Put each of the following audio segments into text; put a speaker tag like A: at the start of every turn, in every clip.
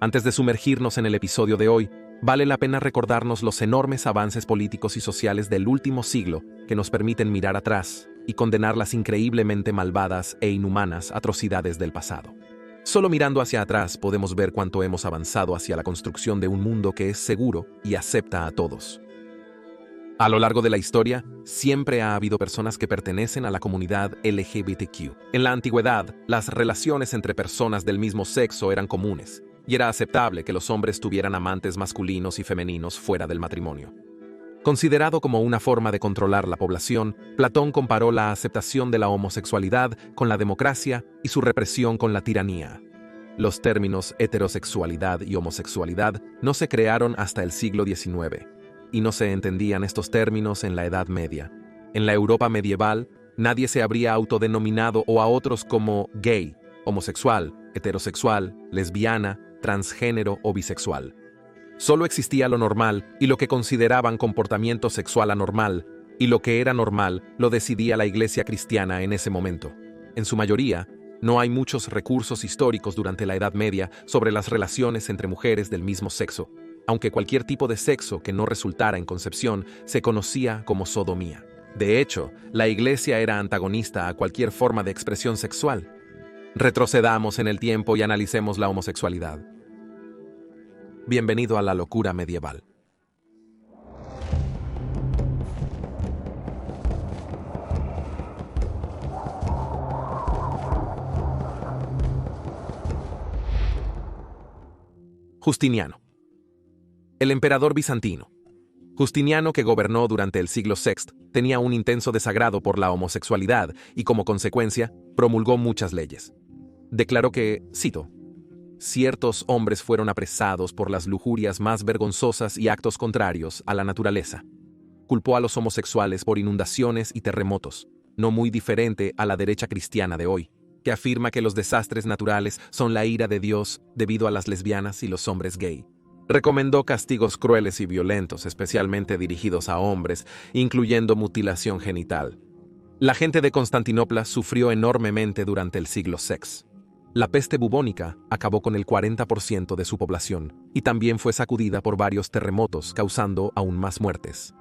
A: Antes de sumergirnos en el episodio de hoy, vale la pena recordarnos los enormes avances políticos y sociales del último siglo que nos permiten mirar atrás y condenar las increíblemente malvadas e inhumanas atrocidades del pasado. Solo mirando hacia atrás podemos ver cuánto hemos avanzado hacia la construcción de un mundo que es seguro y acepta a todos. A lo largo de la historia, siempre ha habido personas que pertenecen a la comunidad LGBTQ. En la antigüedad, las relaciones entre personas del mismo sexo eran comunes, y era aceptable que los hombres tuvieran amantes masculinos y femeninos fuera del matrimonio. Considerado como una forma de controlar la población, Platón comparó la aceptación de la homosexualidad con la democracia y su represión con la tiranía. Los términos heterosexualidad y homosexualidad no se crearon hasta el siglo XIX. Y no se entendían estos términos en la Edad Media. En la Europa medieval, nadie se habría autodenominado o a otros como gay, homosexual, heterosexual, lesbiana, transgénero o bisexual. Solo existía lo normal y lo que consideraban comportamiento sexual anormal, y lo que era normal lo decidía la Iglesia cristiana en ese momento. En su mayoría, no hay muchos recursos históricos durante la Edad Media sobre las relaciones entre mujeres del mismo sexo, aunque cualquier tipo de sexo que no resultara en concepción se conocía como sodomía. De hecho, la Iglesia era antagonista a cualquier forma de expresión sexual. Retrocedamos en el tiempo y analicemos la homosexualidad. Bienvenido a la locura medieval. Justiniano. El emperador bizantino. Justiniano, que gobernó durante el siglo VI, tenía un intenso desagrado por la homosexualidad y, como consecuencia, promulgó muchas leyes. Declaró que, cito, ciertos hombres fueron apresados por las lujurias más vergonzosas y actos contrarios a la naturaleza. Culpó a los homosexuales por inundaciones y terremotos, no muy diferente a la derecha cristiana de hoy, que afirma que los desastres naturales son la ira de Dios debido a las lesbianas y los hombres gay. Recomendó castigos crueles y violentos, especialmente dirigidos a hombres, incluyendo mutilación genital. La gente de Constantinopla sufrió enormemente durante el siglo VI. La peste bubónica acabó con el 40% de su población y también fue sacudida por varios terremotos, causando aún más muertes.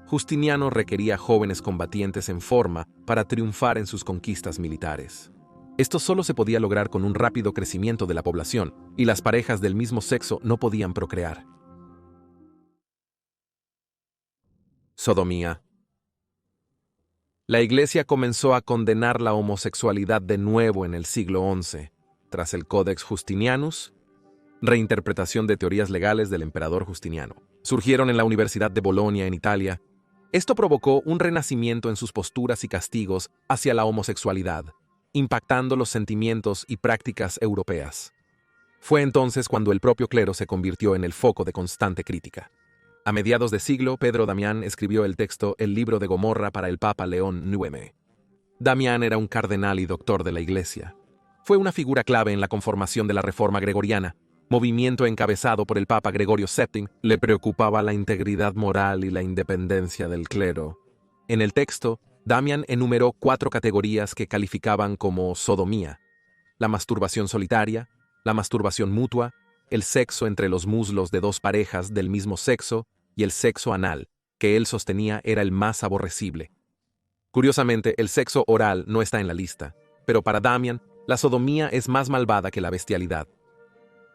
A: Justiniano requería jóvenes combatientes en forma para triunfar en sus conquistas militares. Esto solo se podía lograr con un rápido crecimiento de la población, y las parejas del mismo sexo no podían procrear. Sodomía. La Iglesia comenzó a condenar la homosexualidad de nuevo en el siglo XI, tras el Codex Justinianus, reinterpretación de teorías legales del emperador Justiniano. Surgieron en la Universidad de Bolonia, en Italia. Esto provocó un renacimiento en sus posturas y castigos hacia la homosexualidad, impactando los sentimientos y prácticas europeas. Fue entonces cuando el propio clero se convirtió en el foco de constante crítica. A mediados de siglo, Pedro Damián escribió el texto El libro de Gomorra para el Papa León IX. Damián era un cardenal y doctor de la Iglesia. Fue una figura clave en la conformación de la Reforma Gregoriana, movimiento encabezado por el Papa Gregorio VII. Le preocupaba la integridad moral y la independencia del clero. En el texto, Damián enumeró 4 categorías que calificaban como sodomía: la masturbación solitaria, la masturbación mutua, el sexo entre los muslos de 2 parejas del mismo sexo y el sexo anal, que él sostenía era el más aborrecible. Curiosamente, el sexo oral no está en la lista, pero para Damián, la sodomía es más malvada que la bestialidad.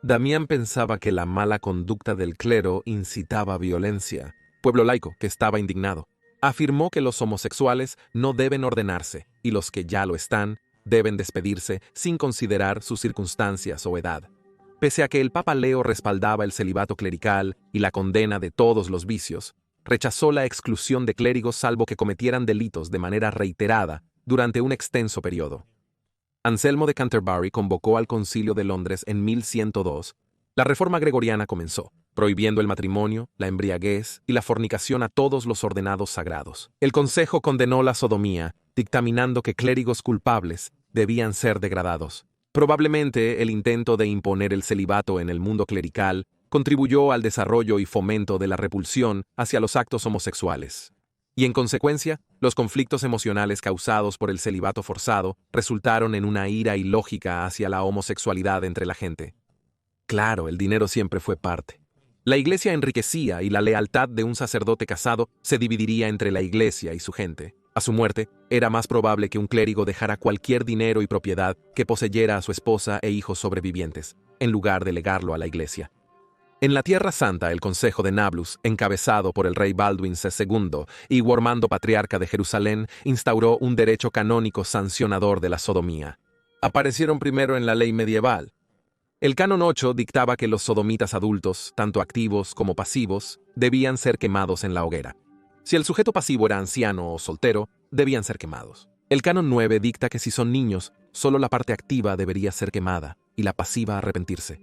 A: Damián pensaba que la mala conducta del clero incitaba violencia. Pueblo laico, que estaba indignado, afirmó que los homosexuales no deben ordenarse y los que ya lo están deben despedirse sin considerar sus circunstancias o edad. Pese a que el Papa Leo respaldaba el celibato clerical y la condena de todos los vicios, rechazó la exclusión de clérigos salvo que cometieran delitos de manera reiterada durante un extenso periodo. Anselmo de Canterbury convocó al Concilio de Londres en 1102. La Reforma Gregoriana comenzó, prohibiendo el matrimonio, la embriaguez y la fornicación a todos los ordenados sagrados. El Consejo condenó la sodomía, dictaminando que clérigos culpables debían ser degradados. Probablemente el intento de imponer el celibato en el mundo clerical contribuyó al desarrollo y fomento de la repulsión hacia los actos homosexuales. Y en consecuencia, los conflictos emocionales causados por el celibato forzado resultaron en una ira ilógica hacia la homosexualidad entre la gente. Claro, el dinero siempre fue parte. La iglesia enriquecía y la lealtad de un sacerdote casado se dividiría entre la iglesia y su gente. A su muerte, era más probable que un clérigo dejara cualquier dinero y propiedad que poseyera a su esposa e hijos sobrevivientes, en lugar de legarlo a la iglesia. En la Tierra Santa, el Consejo de Nablus, encabezado por el rey Baldwin II y Guormando patriarca de Jerusalén, instauró un derecho canónico sancionador de la sodomía. Aparecieron primero en la ley medieval. El Canon 8 dictaba que los sodomitas adultos, tanto activos como pasivos, debían ser quemados en la hoguera. Si el sujeto pasivo era anciano o soltero, debían ser quemados. El Canon 9 dicta que si son niños, solo la parte activa debería ser quemada y la pasiva arrepentirse.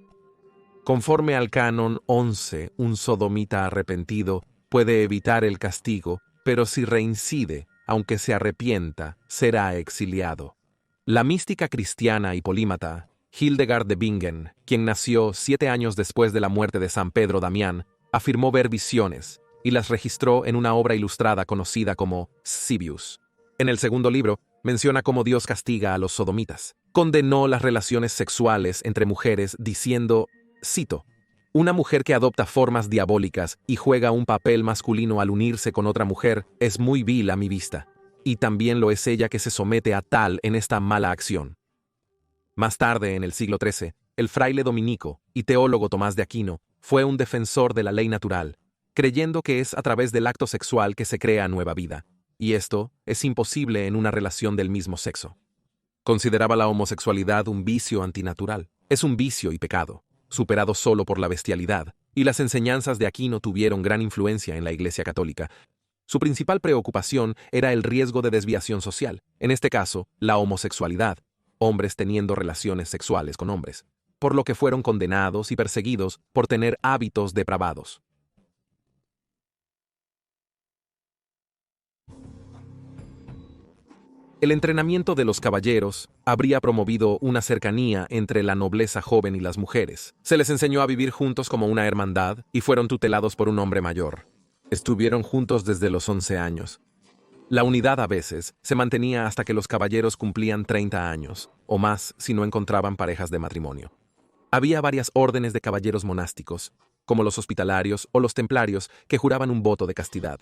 A: Conforme al Canon 11, un sodomita arrepentido puede evitar el castigo, pero si reincide, aunque se arrepienta, será exiliado. La mística cristiana y polímata Hildegard de Bingen, quien nació 7 años después de la muerte de San Pedro Damián, afirmó ver visiones y las registró en una obra ilustrada conocida como Sibius. En el segundo libro, menciona cómo Dios castiga a los sodomitas. Condenó las relaciones sexuales entre mujeres diciendo, cito, «Una mujer que adopta formas diabólicas y juega un papel masculino al unirse con otra mujer es muy vil a mi vista, y también lo es ella que se somete a tal en esta mala acción». Más tarde, en el siglo XIII, el fraile dominico y teólogo Tomás de Aquino fue un defensor de la ley natural, creyendo que es a través del acto sexual que se crea nueva vida, y esto es imposible en una relación del mismo sexo. Consideraba la homosexualidad un vicio antinatural. Es un vicio y pecado, superado solo por la bestialidad, y las enseñanzas de Aquino tuvieron gran influencia en la Iglesia Católica. Su principal preocupación era el riesgo de desviación social, en este caso, la homosexualidad, hombres teniendo relaciones sexuales con hombres, por lo que fueron condenados y perseguidos por tener hábitos depravados. El entrenamiento de los caballeros habría promovido una cercanía entre la nobleza joven y las mujeres. Se les enseñó a vivir juntos como una hermandad y fueron tutelados por un hombre mayor. Estuvieron juntos desde los 11 años. La unidad a veces se mantenía hasta que los caballeros cumplían 30 años, o más si no encontraban parejas de matrimonio. Había varias órdenes de caballeros monásticos, como los hospitalarios o los templarios, que juraban un voto de castidad.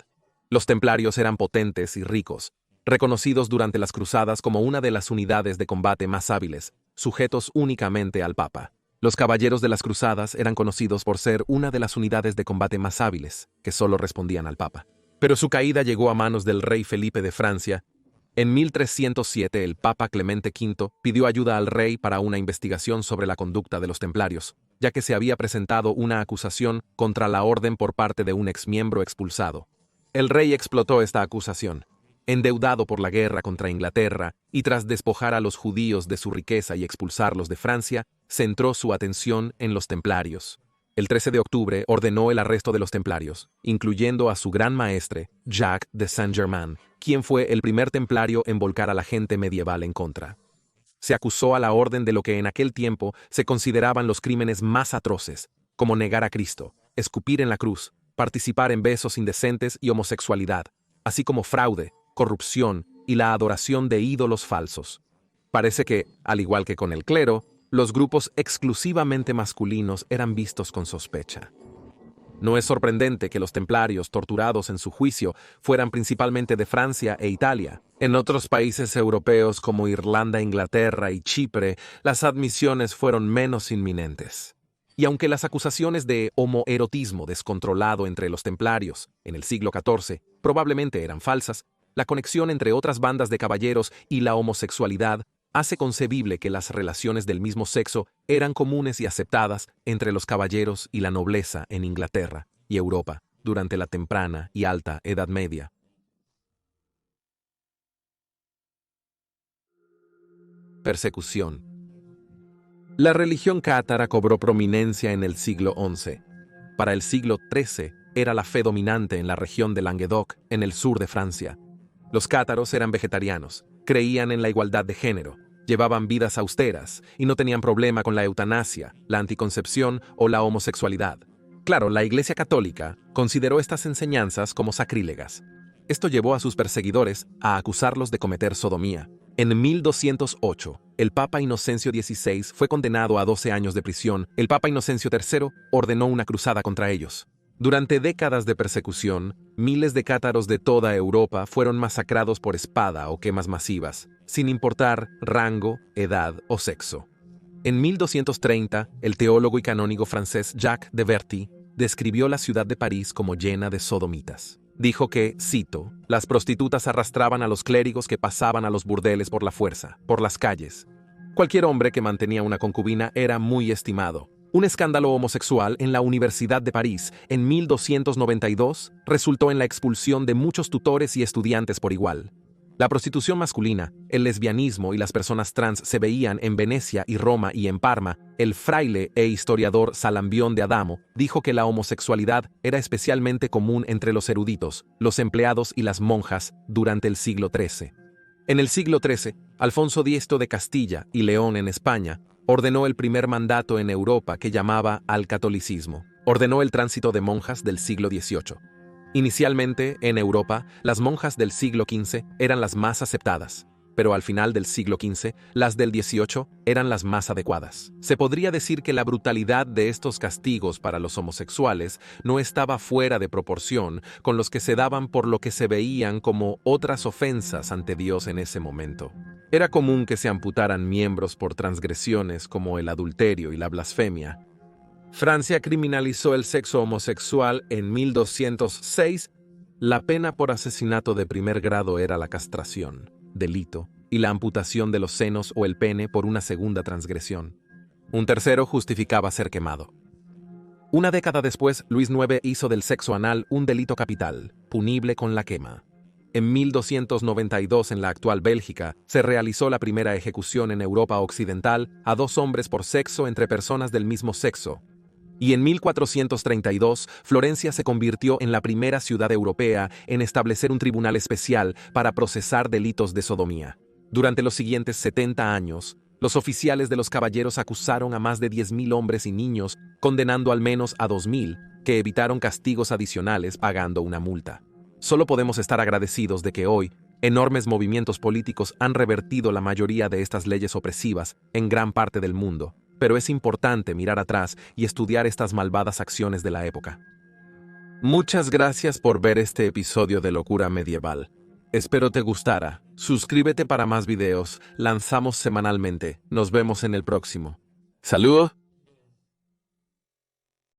A: Los templarios eran potentes y ricos, reconocidos durante las cruzadas como una de las unidades de combate más hábiles, sujetos únicamente al Papa. Los caballeros de las cruzadas eran conocidos por ser una de las unidades de combate más hábiles, que solo respondían al Papa. Pero su caída llegó a manos del rey Felipe de Francia. En 1307 el Papa Clemente V pidió ayuda al rey para una investigación sobre la conducta de los templarios, ya que se había presentado una acusación contra la orden por parte de un exmiembro expulsado. El rey explotó esta acusación. Endeudado por la guerra contra Inglaterra y tras despojar a los judíos de su riqueza y expulsarlos de Francia, centró su atención en los templarios. El 13 de octubre ordenó el arresto de los templarios, incluyendo a su gran maestre, Jacques de Saint-Germain, quien fue el primer templario en volcar a la gente medieval en contra. Se acusó a la orden de lo que en aquel tiempo se consideraban los crímenes más atroces, como negar a Cristo, escupir en la cruz, participar en besos indecentes y homosexualidad, así como fraude, corrupción y la adoración de ídolos falsos. Parece que, al igual que con el clero, los grupos exclusivamente masculinos eran vistos con sospecha. No es sorprendente que los templarios torturados en su juicio fueran principalmente de Francia e Italia. En otros países europeos como Irlanda, Inglaterra y Chipre, las admisiones fueron menos inminentes. Y aunque las acusaciones de homoerotismo descontrolado entre los templarios en el siglo XIV probablemente eran falsas, la conexión entre otras bandas de caballeros y la homosexualidad hace concebible que las relaciones del mismo sexo eran comunes y aceptadas entre los caballeros y la nobleza en Inglaterra y Europa durante la temprana y alta Edad Media. Persecución. La religión cátara cobró prominencia en el siglo XI. Para el siglo XIII era la fe dominante en la región de Languedoc, en el sur de Francia. Los cátaros eran vegetarianos, creían en la igualdad de género, llevaban vidas austeras y no tenían problema con la eutanasia, la anticoncepción o la homosexualidad. Claro, la Iglesia Católica consideró estas enseñanzas como sacrílegas. Esto llevó a sus perseguidores a acusarlos de cometer sodomía, En 1208, el Papa Inocencio XVI fue condenado a 12 años de prisión. El Papa Inocencio III ordenó una cruzada contra ellos. Durante décadas de persecución, miles de cátaros de toda Europa fueron masacrados por espada o quemas masivas, sin importar rango, edad o sexo. En 1230, el teólogo y canónigo francés Jacques de Verty describió la ciudad de París como llena de sodomitas. Dijo que, cito, las prostitutas arrastraban a los clérigos que pasaban a los burdeles por la fuerza, por las calles. Cualquier hombre que mantenía una concubina era muy estimado. Un escándalo homosexual en la Universidad de París en 1292 resultó en la expulsión de muchos tutores y estudiantes por igual. La prostitución masculina, el lesbianismo y las personas trans se veían en Venecia y Roma y en Parma. El fraile e historiador Salambión de Adamo dijo que la homosexualidad era especialmente común entre los eruditos, los empleados y las monjas durante el siglo XIII. En el siglo XIII, Alfonso X de Castilla y León en España ordenó el primer mandato en Europa que llamaba al catolicismo. Ordenó el tránsito de monjas del siglo XVIII. Inicialmente, en Europa, las monjas del siglo XV eran las más aceptadas, pero al final del siglo XV, las del XVIII eran las más adecuadas. Se podría decir que la brutalidad de estos castigos para los homosexuales no estaba fuera de proporción con los que se daban por lo que se veían como otras ofensas ante Dios en ese momento. Era común que se amputaran miembros por transgresiones como el adulterio y la blasfemia. Francia criminalizó el sexo homosexual en 1206. La pena por asesinato de primer grado era la castración, delito, y la amputación de los senos o el pene por una segunda transgresión. Un tercero justificaba ser quemado. Una década después, Luis IX hizo del sexo anal un delito capital, punible con la quema. En 1292, en la actual Bélgica, se realizó la primera ejecución en Europa Occidental a 2 hombres por sexo entre personas del mismo sexo. Y en 1432, Florencia se convirtió en la primera ciudad europea en establecer un tribunal especial para procesar delitos de sodomía. Durante los siguientes 70 años, los oficiales de los caballeros acusaron a más de 10.000 hombres y niños, condenando al menos a 2.000, que evitaron castigos adicionales pagando una multa. Solo podemos estar agradecidos de que hoy, enormes movimientos políticos han revertido la mayoría de estas leyes opresivas en gran parte del mundo. Pero es importante mirar atrás y estudiar estas malvadas acciones de la época. Muchas gracias por ver este episodio de Locura Medieval. Espero te gustara. Suscríbete para más videos. Lanzamos semanalmente. Nos vemos en el próximo. ¡Saludos!